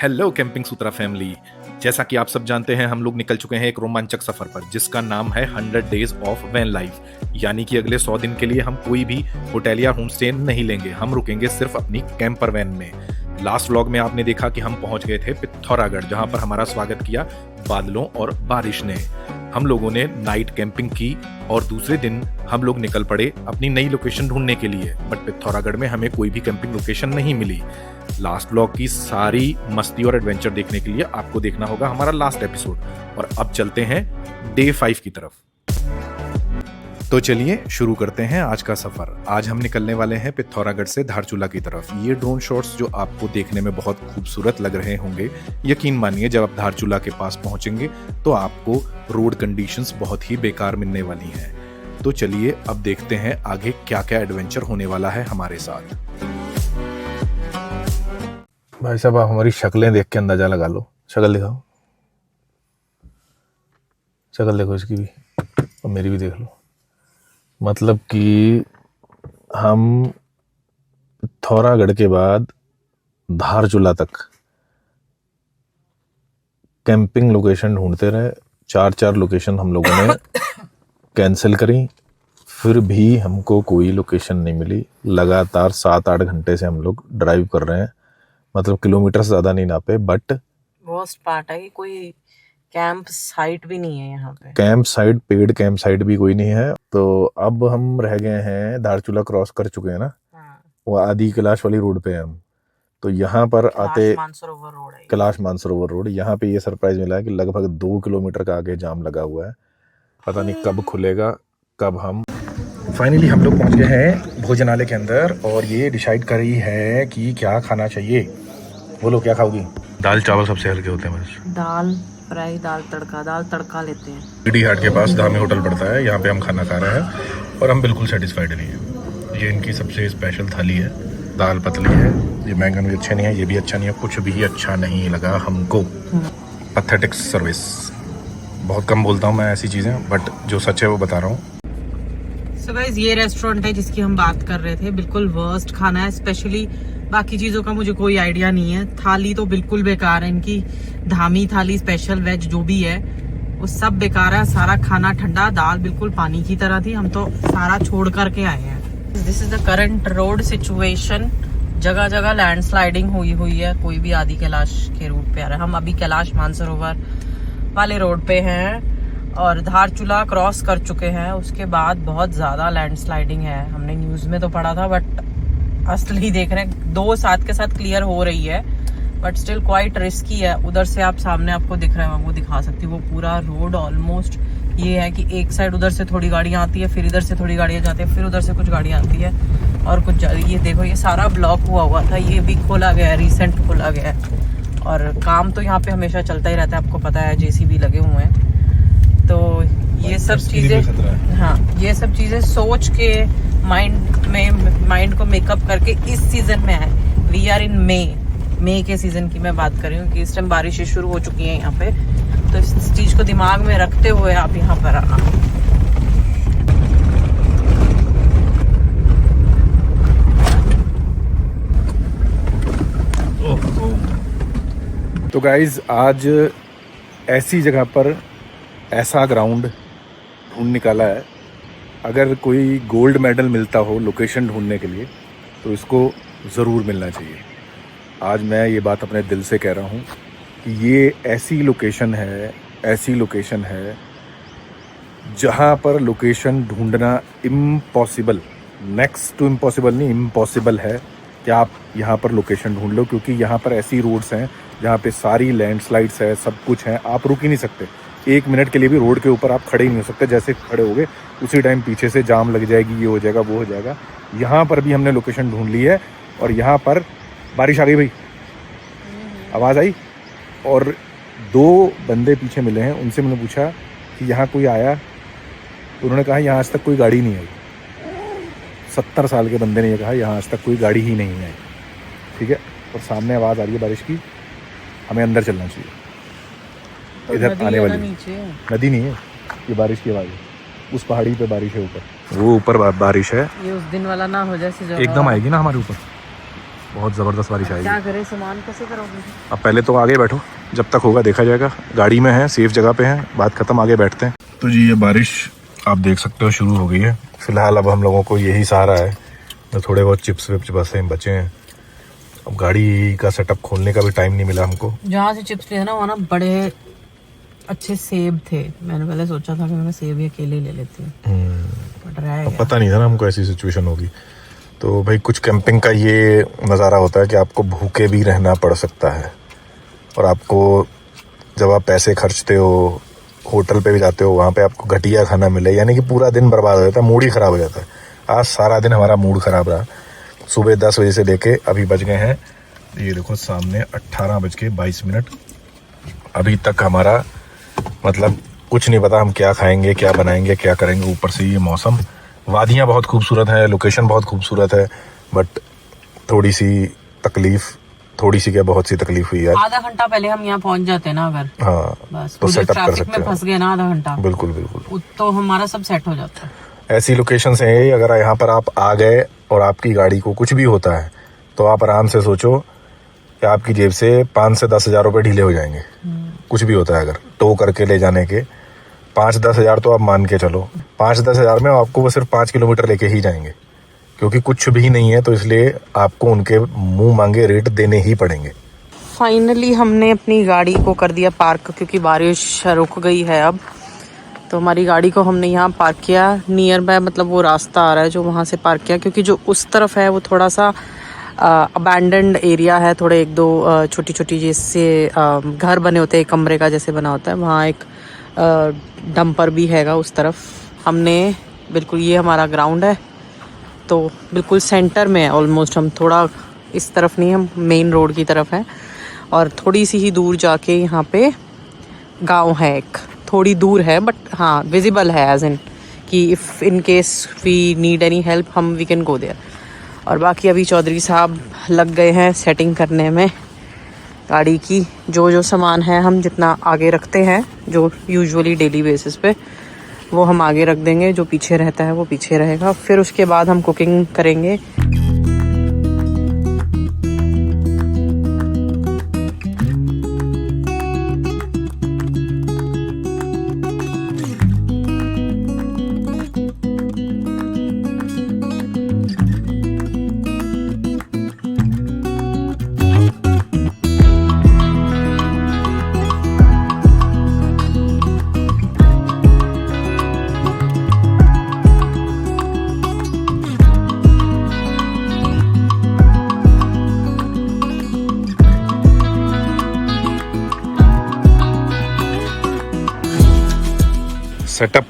Hello camping सूत्रा family. जैसा कि आप सब जानते हैं, हम लोग निकल चुके हैं एक रोमांचक सफर पर जिसका नाम है 100 डेज ऑफ वैन लाइफ। यानी कि अगले 100 दिन के लिए हम कोई भी होटल या होम स्टे नहीं लेंगे, हम रुकेंगे सिर्फ अपनी कैंपर वैन में। लास्ट व्लॉग में आपने देखा कि हम पहुंच गए थे पिथौरागढ़, जहां पर हमारा स्वागत किया बादलों और बारिश ने। हम लोगों ने नाइट कैंपिंग की और दूसरे दिन हम लोग निकल पड़े अपनी नई लोकेशन ढूंढने के लिए, बट पिथौरागढ़ में हमें कोई भी कैंपिंग लोकेशन नहीं मिली। लास्ट व्लॉग की सारी मस्ती और एडवेंचर देखने के लिए आपको देखना होगा हमारा लास्ट एपिसोड। और अब चलते हैं डे 5 की तरफ। तो चलिए शुरू करते हैं आज का सफर। आज हम निकलने वाले हैं पिथौरागढ़ से धारचूला की तरफ। ये ड्रोन शॉट्स जो आपको देखने में बहुत खूबसूरत लग रहे होंगे, यकीन मानिए जब आप धारचूला के पास पहुंचेंगे तो आपको रोड कंडीशंस बहुत ही बेकार मिलने वाली हैं। तो चलिए अब देखते हैं आगे क्या क्या एडवेंचर होने वाला है हमारे साथ। भाई साहब, आप हमारी शक्लें देख के अंदाजा लगा लो। शक्ल दिखाओ, शक्ल देखो इसकी भी और मेरी भी देख लो। मतलब कि हम पिथौरागढ़ के बाद धारचूला तक कैंपिंग लोकेशन ढूंढते रहे। 4 लोकेशन हम लोगों ने कैंसिल करी, फिर भी हमको कोई लोकेशन नहीं मिली। लगातार 7-8 घंटे से हम लोग ड्राइव कर रहे हैं, मतलब किलोमीटर से ज़्यादा नहीं नापे। बट वर्स्ट पार्ट है कि कोई कैंप साइट भी नहीं है यहाँ पे। Camp site, paid camp site भी कोई नहीं है। तो अब हम रह गए हैं, धारचूला क्रॉस कर चुके हैं ना, वो आदि कैलाश वाली रोड पे हैं हम। तो यहाँ पर आते कैलाश मानसरोवर रोड, यहाँ पे ये सरप्राइज मिला है कि लगभग 2 किलोमीटर का आगे जाम लगा हुआ है। पता नहीं कब खुलेगा, कब हम। फाइनली हम लोग पहुँच गए हैं भोजनालय के अंदर और ये डिसाइड कर रही है कि क्या खाना चाहिए। बोलो क्या खाओगी? दाल चावल सबसे हल्के होते हैं बस। दाल फ्राई, दाल तड़का लेते हैं। ईडी हाट के पास धामी होटल पड़ता है, यहाँ पे हम खाना खा रहे हैं और हम बिल्कुल सेटिस्फाइड नहीं हैं। ये इनकी सबसे स्पेशल थाली है। दाल पतली है, ये बैंगन भी अच्छे नहीं है, ये भी अच्छा नहीं है, कुछ भी अच्छा नहीं लगा हमको। Pathetic service. बहुत कम बोलता हूँ मैं ऐसी चीज़ें, बट जो सच है वो बता रहा हूँ। सो गाइस, ये रेस्टोरेंट है जिसकी हम बात कर रहे थे। बिल्कुल वर्स्ट खाना है, स्पेशली बाकी चीजों का मुझे कोई आइडिया नहीं है। थाली तो बिल्कुल बेकार है इनकी। धामी थाली, स्पेशल वेज जो भी है वो सब बेकार है। सारा खाना ठंडा, दाल बिल्कुल पानी की तरह थी। हम तो सारा छोड़ करके आए हैं। This is the current road situation. जगह जगह लैंडस्लाइडिंग हुई है। कोई भी आदि कैलाश के रूट पे आ रहा है। हम अभी कैलाश मानसरोवर वाले रोड पे हैं और धारचूला क्रॉस कर चुके हैं। उसके बाद बहुत ज्यादा लैंडस्लाइडिंग है। हमने न्यूज में तो पढ़ा था, बट असली देख रहे हैं। 2 साथ के साथ क्लियर हो रही है, बट स्टिल क्वाइट रिस्की है। उधर से आप सामने आपको दिख रहा है, मैं वो दिखा सकती हूँ। वो पूरा रोड ऑलमोस्ट ये है कि एक साइड उधर से थोड़ी गाड़ियाँ आती है, फिर इधर से थोड़ी गाड़ियाँ जाती है, फिर उधर से कुछ गाड़ियाँ आती है और कुछ ये देखो, ये सारा ब्लॉक हुआ था। ये भी खोला गया है, रिसेंट खोला गया है। और काम तो यहाँ पे हमेशा चलता ही रहता है, आपको पता है, जेसीबी लगे हुए हैं। तो ये सब चीजें, हाँ, ये सब चीजें सोच के माइंड को मेकअप करके इस सीजन में है। वी आर इन मई के सीजन की मैं बात कर रही हूँ कि इस टाइम बारिशें शुरू हो चुकी हैं यहाँ पे। तो इस चीज को दिमाग में रखते हुए आप यहाँ पर आना। तो गाइज, आज ऐसी जगह पर ऐसा ग्राउंड ढूंढ निकाला है। अगर कोई गोल्ड मेडल मिलता हो लोकेशन ढूंढने के लिए तो इसको ज़रूर मिलना चाहिए। आज मैं ये बात अपने दिल से कह रहा हूँ कि ये ऐसी लोकेशन है जहाँ पर लोकेशन ढूंढना इम्पॉसिबल, नेक्स्ट टू इम्पॉसिबल नहीं, इम्पॉसिबल है कि आप यहाँ पर लोकेशन ढूंढ लो। क्योंकि यहाँ पर ऐसी रोड्स हैं जहाँ पे सारी लैंडस्लाइड्स है, सब कुछ है। आप रुक ही नहीं सकते, 1 मिनट के लिए भी रोड के ऊपर आप खड़े ही नहीं हो सकते। जैसे खड़े होगे उसी टाइम पीछे से जाम लग जाएगी, ये हो जाएगा, वो हो जाएगा। यहाँ पर भी हमने लोकेशन ढूंढ ली है और यहाँ पर बारिश आ गई भाई, आवाज़ आई। और 2 बंदे पीछे मिले हैं, उनसे मैंने पूछा कि यहाँ कोई आया, तो उन्होंने कहा यहाँ आज तक कोई गाड़ी नहीं आई। 70 साल के बंदे ने ये कहा यहाँ आज तक कोई गाड़ी ही नहीं आई। ठीक है, और सामने आवाज़ आ रही है बारिश की, हमें अंदर चलना चाहिए। तो इधर आने वाली नदी नहीं है, ये बारिश की आवाज़ है। उस पहाड़ी पे बारिश है, ऊपर वो ऊपर बारिश है। ये उस दिन वाला ना हो जाए, एकदम आएगी ना हमारे ऊपर। बहुत ज़बरदस्त बारिश आएगी। क्या करें, सामान कैसे करोगे? अब पहले तो आगे बैठो, जब तक होगा देखा जाएगा। गाड़ी में है, सेफ जगह पे है, बात खत्म, आगे बैठते हैं। तो जी ये बारिश आप देख सकते हो शुरू हो गई है। फिलहाल अब हम लोगों को यही सहारा है, तो थोड़े बहुत चिप्स विप्स बचे हैं। अब गाड़ी का सेटअप खोलने का भी टाइम नहीं मिला हमको। जहाँ से चिप्स लिए ना वहाँ ना बड़े अच्छे सेब थे। मैंने पहले सोचा था कि मैं सेब ही अकेले ले लेती हूँ, बट रह गया। पता नहीं था ना हमको ऐसी सिचुएशन होगी। तो भाई कुछ कैंपिंग का ये नज़ारा होता है कि आपको भूखे भी रहना पड़ सकता है, और आपको जब आप पैसे खर्चते हो, होटल पे भी जाते हो, वहाँ पे आपको घटिया खाना मिले, यानी कि पूरा दिन बर्बाद हो जाता है, मूड ही ख़राब हो जाता है। आज सारा दिन हमारा मूड ख़राब रहा। सुबह 10 बजे से लेके अभी बज गए हैं, ये देखो सामने 18:22। अभी तक हमारा मतलब कुछ नहीं पता हम क्या खाएंगे, क्या बनाएंगे, क्या करेंगे। ऊपर से ये मौसम, वादियाँ बहुत खूबसूरत हैं, लोकेशन बहुत खूबसूरत है, बट थोड़ी सी क्या बहुत सी तकलीफ हुई है। आधा घंटा पहले हम यहाँ पहुँच जाते हैं ना अगर, हाँ बस तो सेटअप कर ट्रैफिक सकते में हैं। फंस गए ना आधा घंटा, बिल्कुल तो हमारा सब सेट हो जाता है। ऐसी लोकेशन है ये। अगर यहाँ पर आप आ गए और आपकी गाड़ी को कुछ भी होता है तो आप आराम से सोचो कि आपकी जेब से 5 से 10 हज़ार रुपये ढीले हो जाएंगे। कुछ भी होता है, अगर टो करके ले जाने के 5-10 हज़ार तो आप मान के चलो, 5-10 हज़ार में आपको वो सिर्फ 5 किलोमीटर लेके ही जाएंगे, क्योंकि कुछ भी नहीं है, तो इसलिए आपको उनके मुंह मांगे रेट देने ही पड़ेंगे। फाइनली हमने अपनी गाड़ी को कर दिया पार्क, क्योंकि बारिश रुक गई है अब। तो हमारी गाड़ी को हमने यहाँ पार्क किया नियर बाय, मतलब वो रास्ता आ रहा है जो वहाँ से पार्क किया, क्योंकि जो उस तरफ है वो थोड़ा सा अबैंडन्ड एरिया है। थोड़े 1-2 छोटी छोटी जैसे घर बने होते हैं, कमरे का जैसे बना होता है, वहाँ एक डंपर भी हैगा उस तरफ। हमने बिल्कुल, ये हमारा ग्राउंड है तो बिल्कुल सेंटर में है ऑलमोस्ट। हम थोड़ा इस तरफ नहीं, हम मेन रोड की तरफ है, और थोड़ी सी ही दूर जाके यहाँ पे गांव है एक, थोड़ी दूर है बट हाँ विजिबल है, एज इन कि if in case we need any help हम वी कैन गो देयर। और बाकी अभी चौधरी साहब लग गए हैं सेटिंग करने में गाड़ी की। जो सामान है हम जितना आगे रखते हैं, जो यूजुअली डेली बेसिस पे, वो हम आगे रख देंगे, जो पीछे रहता है वो पीछे रहेगा। फिर उसके बाद हम कुकिंग करेंगे। सेटअप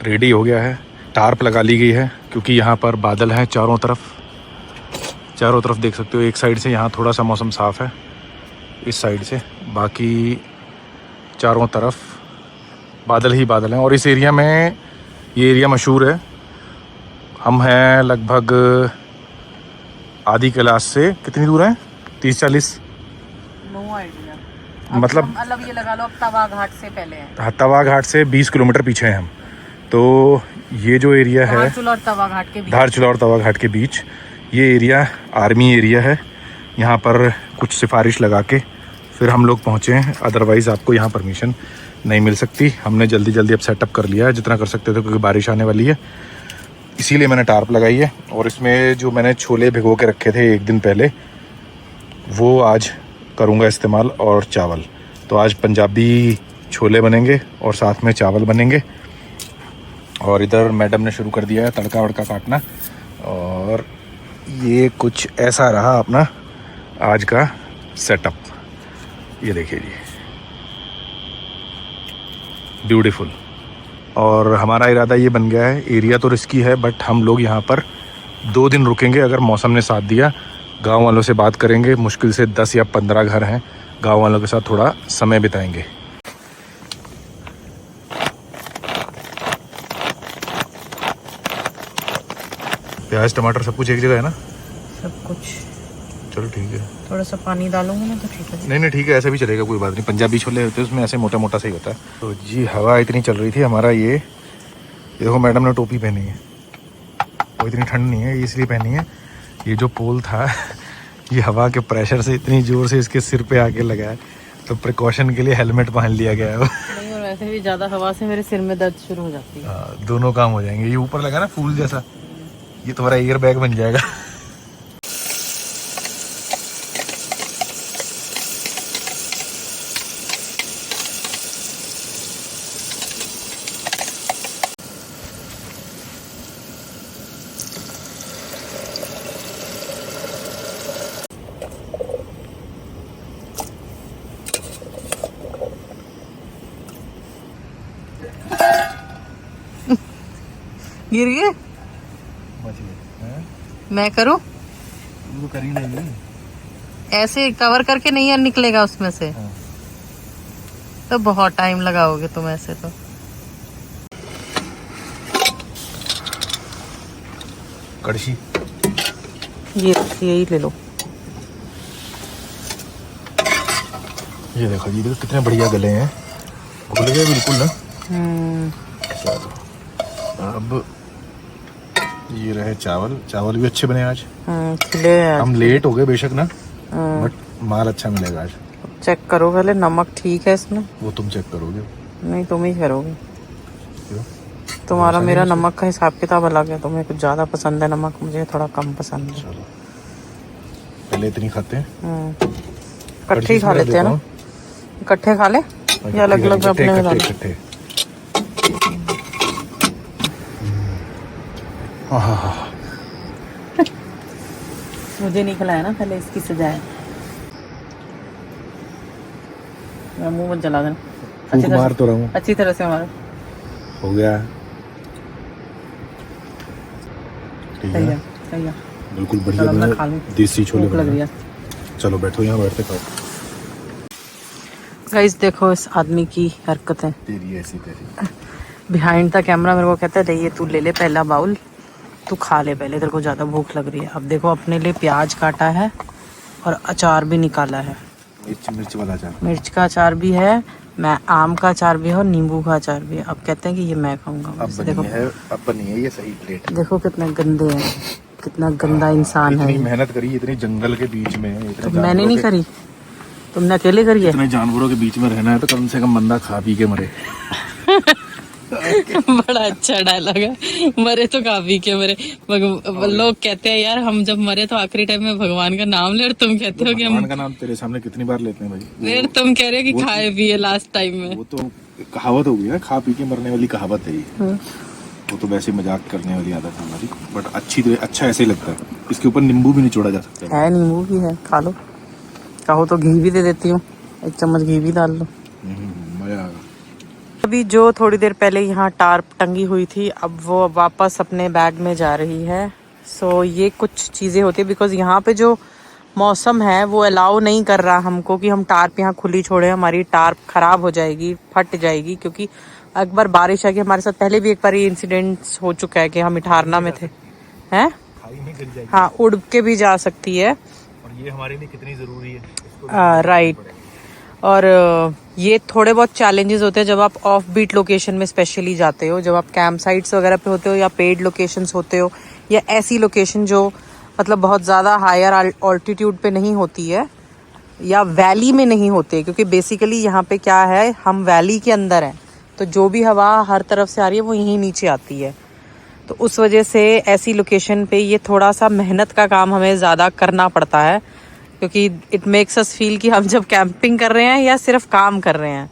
रेडी हो गया है, टार्प लगा ली गई है, क्योंकि यहाँ पर बादल हैं चारों तरफ देख सकते हो। एक साइड से यहाँ थोड़ा सा मौसम साफ़ है, इस साइड से, बाकी चारों तरफ बादल ही बादल हैं। और इस एरिया में, ये एरिया मशहूर है। हम हैं लगभग आधी कैलाश से कितनी दूर हैं, 30-40, नो आइडिया, मतलब ये लगा लो अब तवा घाट से पहले है। तवा घाट से 20 किलोमीटर पीछे हैं हम। तो ये जो एरिया है धारचूला और तवा घाट के बीच, धारचूला और तवा घाट के बीच, ये एरिया आर्मी एरिया है। यहाँ पर कुछ सिफारिश लगा के फिर हम लोग पहुँचे हैं, अदरवाइज़ आपको यहाँ परमिशन नहीं मिल सकती। हमने जल्दी अब सेटअप कर लिया है जितना कर सकते थे, क्योंकि बारिश आने वाली है, इसीलिए मैंने टार्प लगाई है। और इसमें जो मैंने छोले भिगो के रखे थे एक दिन पहले, वो आज करूँगा इस्तेमाल, और चावल। तो आज पंजाबी छोले बनेंगे और साथ में चावल बनेंगे। और इधर मैडम ने शुरू कर दिया है तड़का वड़का काटना, और ये कुछ ऐसा रहा अपना आज का सेटअप। ये देखिए जी, ब्यूटीफुल। और हमारा इरादा ये बन गया है, एरिया तो रिस्की है बट हम लोग यहाँ पर 2 दिन रुकेंगे अगर मौसम ने साथ दिया। गांव वालों से बात करेंगे, मुश्किल से 10 या 15 घर हैं, गांव वालों के साथ थोड़ा समय बिताएंगे। प्याज टमाटर सब कुछ एक जगह है ना? सब कुछ। चलो ठीक है, थोड़ा सा पानी डालूंगी ना तो ठीक है। नहीं ठीक है, ऐसा भी चलेगा, कोई बात नहीं। पंजाबी छोले होते हैं उसमें ऐसे मोटा मोटा सही होता है। तो जी हवा इतनी चल रही थी हमारा, ये देखो मैडम ने टोपी पहनी है, वो इतनी ठंड नहीं है इसलिए पहनी है। ये जो पोल था ये हवा के प्रेशर से इतनी जोर से इसके सिर पे आके लगा है, तो प्रिकॉशन के लिए हेलमेट पहन लिया गया है। नहीं, और वैसे भी ज्यादा हवा से मेरे सिर में दर्द शुरू हो जाती है। दोनों काम हो जाएंगे। ये ऊपर लगा ना फूल जैसा, ये तुम्हारा एयर बैग बन जाएगा। गिर गए? मैं करूं? वो कर ही नहीं, ऐसे कवर करके नहीं निकलेगा उसमें से। हाँ। तो बहुत टाइम लगाओगे तुम ऐसे तो। कड़छी ये यही ले लो। ये देखो जी, देखो कितने बढ़िया गले हैं, खुल गए बिल्कुल ना। चलो अब ये रहे चावल। चावल भी अच्छे बने आज। खिले हैं। हम लेट हो गए बेशक ना, बट माल अच्छा मिलेगा आज। चेक करो पहले, नमक ठीक है इसमें? वो तुम चेक करोगे? नहीं, तुम ही करोगे। क्यों? तुम्हारा मेरा नमक का हिसाब किताब अलग है। तुम्हें कुछ ज्यादा पसंद है नमक, मुझे थोड़ा कम पसंद है। चलो पहले इतनी खाते हैं, इकट्ठे ही खा लेते हैं ना। इकट्ठे खा ले या अलग अलग अपने में डाल? मुझे नहीं खिलाया ना, पहले इसकी सजाए। मुंह मत जला देना। मार तो रहा हूँ, अच्छी तरह से मारो। हो गया। ठीक है, सही है, बिल्कुल बढ़िया देसी छोले लग रही है। चलो बैठो, यहाँ बैठते खाओ। गाइस देखो इस आदमी की हरकतें। तेरी ऐसी तेरी बिहाइंड द कैमरा मेरे को कहता है ये तू ले ले पहला बाउल, तू खा ले पहले, तेरे को ज्यादा भूख लग रही है। अब देखो अपने लिए प्याज काटा है और अचार भी निकाला है। मिर्च वाला अचार, मिर्च का अचार भी है, मैं आम का अचार भी है और नींबू का अचार भी है। अब कहते हैं कि ये मैं खाऊंगा। देखो अब बनी है ये सही प्लेट। देखो कितने गंदे हैं, कितना गंदा इंसान है। इतनी मेहनत करी, इतने जंगल के बीच में। तो मैंने नहीं करी, तुमने अकेले करी है। इतने जानवरों के बीच में रहना है तो कम से कम बंदा खा पी के मरे। बड़ा अच्छा डायलॉग है, मरे तो खा पी के मरे। लोग कहते हैं यार हम जब मरे तो आखिरी टाइम में भगवान का नाम ले, और तुम कहते हो कि भगवान का नाम तेरे सामने कितनी बार लेते हैं भाई। फिर तुम कह रहे हो कि खाए पिए लास्ट टाइम में। वो तो कहावत हो गई है, खा पी के मरने वाली कहावत है ये। वो तो वैसे मजाक करने वाली आदत है हमारी, बट अच्छा ऐसे ही लगता है। इसके ऊपर नींबू भी निचोड़ा जा सकता है। नींबू भी है, खा लो। कहो तो घी भी दे देती हूँ, 1 चम्मच घी भी डाल लो, मजा आएगा। अभी जो थोड़ी देर पहले यहाँ टार्प टंगी हुई थी, अब वो वापस अपने बैग में जा रही है। सो ये कुछ चीज़ें होती है, बिकॉज यहाँ पे जो मौसम है वो अलाउ नहीं कर रहा हमको कि हम टार्प यहाँ खुली छोड़े। हमारी टार्प खराब हो जाएगी, फट जाएगी, क्योंकि एक बार बारिश आ गई। हमारे साथ पहले भी एक बार ये इंसिडेंट हो चुका है कि हम इठारना में थे, हैं? हाँ, उड़ के भी जा सकती है, और ये हमारे लिए कितनी जरूरी है। राइट। और ये थोड़े बहुत चैलेंजेस होते हैं जब आप ऑफ बीट लोकेशन में स्पेशली जाते हो, जब आप कैंप साइट्स वगैरह पे होते हो या पेड लोकेशंस होते हो, या ऐसी लोकेशन जो मतलब बहुत ज़्यादा हायर ऑल्टीट्यूड पे नहीं होती है या वैली में नहीं होती, क्योंकि बेसिकली यहाँ पे क्या है, हम वैली के अंदर हैं, तो जो भी हवा हर तरफ से आ रही है वो यहीं नीचे आती है। तो उस वजह से ऐसी लोकेशन पे ये थोड़ा सा मेहनत का काम हमें ज़्यादा करना पड़ता है, क्योंकि इट मेक्स अस फील कि हम जब कैंपिंग कर रहे हैं या सिर्फ काम कर रहे हैं।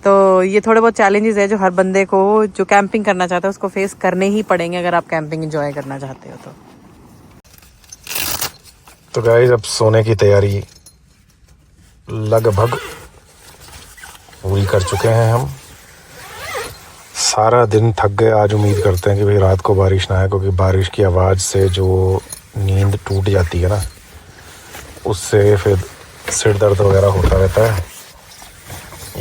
तो ये थोड़े बहुत चैलेंजेस है जो हर बंदे को जो कैंपिंग करना चाहता है उसको फेस करने ही पड़ेंगे अगर आप कैंपिंग एंजॉय करना चाहते हो तो गाइस अब सोने की तैयारी लगभग पूरी कर चुके हैं हम। सारा दिन थक गए आज। उम्मीद करते हैं कि भाई रात को बारिश ना आए, क्योंकि बारिश की आवाज़ से जो नींद टूट जाती है ना, उससे फिर सिर दर्द वगैरह होता रहता है।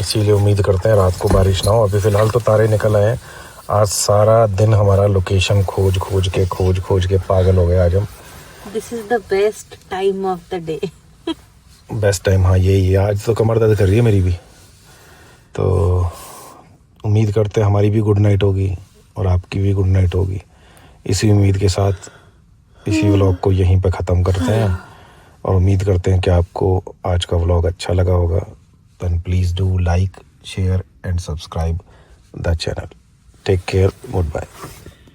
इसीलिए उम्मीद करते हैं रात को बारिश ना हो। अभी फ़िलहाल तो तारे निकल आए हैं। आज सारा दिन हमारा लोकेशन खोज खोज के पागल हो गए आज हम। This is the best time of the day. Best time, हाँ यही है। आज तो कमर दर्द कर रही है मेरी भी, तो उम्मीद करते हैं हमारी भी गुड नाइट होगी और आपकी भी गुड नाइट होगी। इसी उम्मीद के साथ इसी व्लॉग को यहीं पे ख़त्म करते हैं। और उम्मीद करते हैं कि आपको आज का व्लॉग अच्छा लगा होगा। Then please do like, share and subscribe the channel. Take care, good bye.